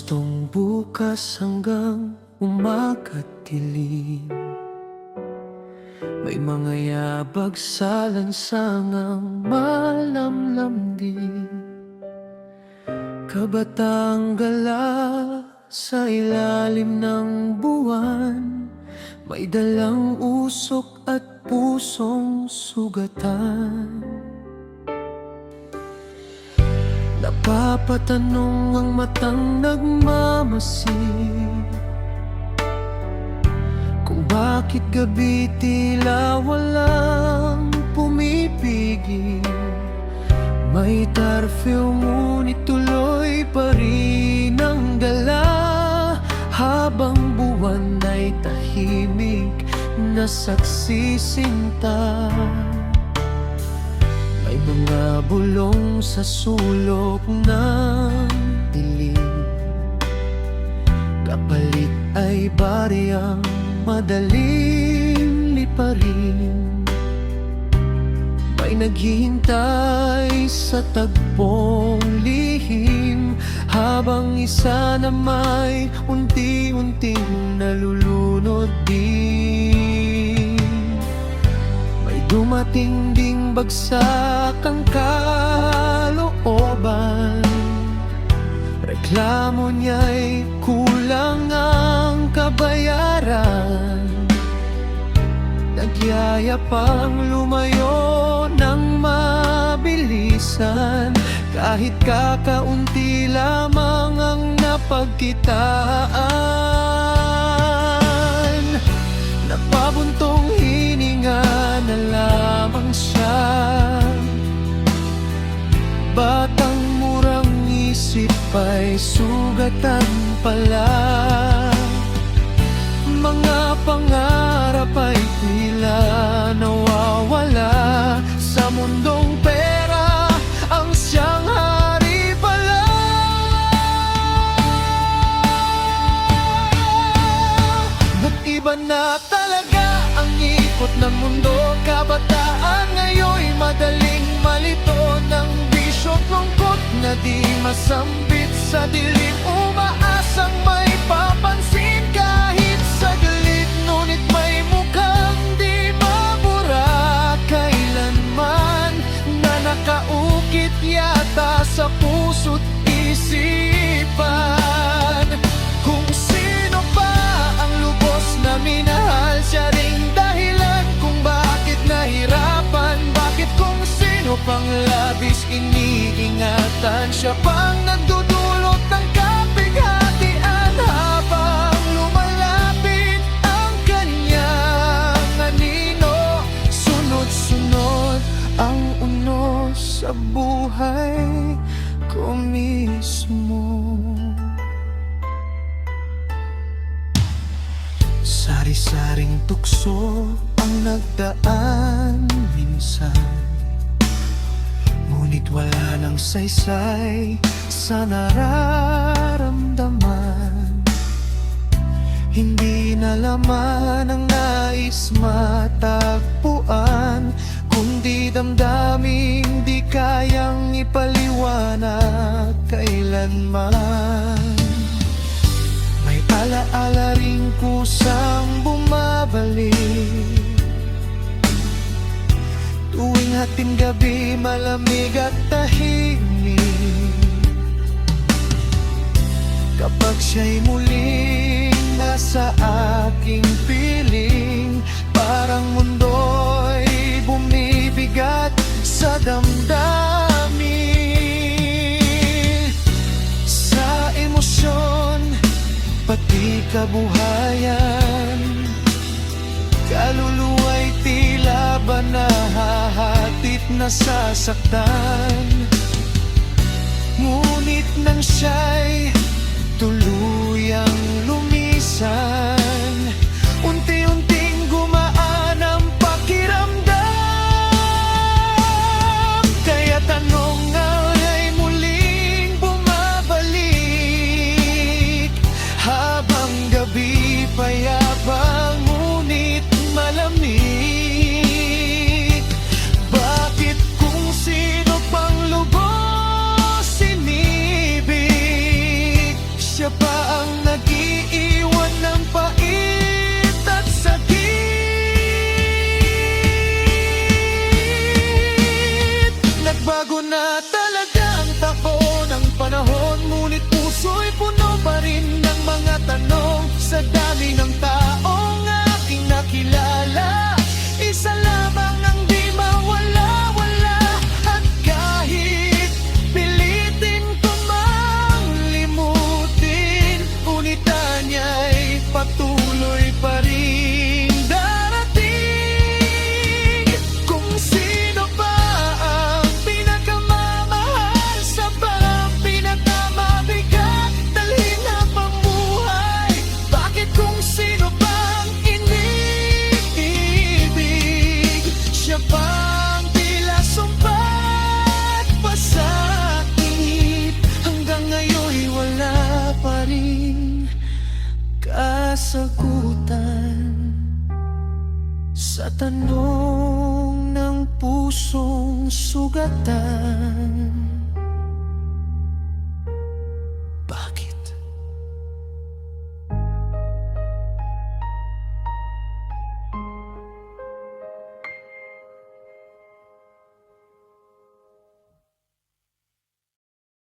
Gustong bukas hanggang umaga't dilim, may mga yabag sa lansangang malamlam din. Kabataang gala sa ilalim ng buwan, may dalang usok at pusong sugatan. Napapatanong ang matang nagmamasid kung bakit gabi tila walang pumipigil. May tarfew ngunit tuloy pa rin ang gala, habang buwan ay tahimik na saksisinta. May mga bulong sa sulok ng dilim, kapalit ay bariyang madaling liparin. May naghihintay sa tagpong lihim, habang isa na may unti-unting nalulunod din. May dumating ding bagsak ang kalooban, reklamo niya'y kulang ang kabayaran. Nagyayapang lumayo ng mabilisan, kahit kakaunti lamang ang napagkitaan. Napabuntong hininga na lamang siya, batang murang isip ay sugatan pala. Mga pangarap ay tila nawawala sa mundong pera, ang siyang hari pala. Ba't iba na talaga ang ikot ng mundo? Kabataan ngayon'y madaling malito ng bisyo't lungkot na di masambit sa dilim. Umaasang may papansin kahit saglit, ngunit may mukhang di mabura kailanman, na nakaukit yata sa puso't isipan. Kung sino pa ang lubos na minahal, siya ring dahilan kung bakit nahirapan. Bakit kung sino pang labis iniingatan, siya pang nagdudulot ng kapighatian. Habang lumalapit ang kanyang anino, sunod-sunod ang unos sa buhay ko mismo. Sari-saring tukso ang nagdaan minsan, ngunit wala nang saysay sa nararamdaman. Hindi na laman ang nais matagpuan, kundi damdaming di kayang ipaliwanag kailanman. May alaala ring kusang bumabalik, tuwing hating gabi malamig at tahimik. Kapag siya'y muling nasa aking piling, parang mundo'y bumibigat sa damdamin. Sa emosyon, pati kabuhayan, kaluluwa'y tila ba nahahatit na sasaktan. Ngunit nang siya'y tuluyang lumisan, unti-unting gumaan ang pakiramdam. Kaya tanong ay muling bumabalik, habang gabi payabang ngunit malamig. Bakit kung sino pang lubos sinibig, Sa dami ng taong aking nakilala, isa lamang ang di mawala-wala. At kahit pilitin ko mang limutin, ngunit niya'y patuloy pa rin darating. Kung sino ba ang pinakamamahal sa parang pinakamabigat dalhin na pamuhay, bakit kung sino bang iniibig, siya bang tila sumpat pa sa inip, hanggang ngayon'y wala pa rin kasagutan sa tanong ng pusong sugatan.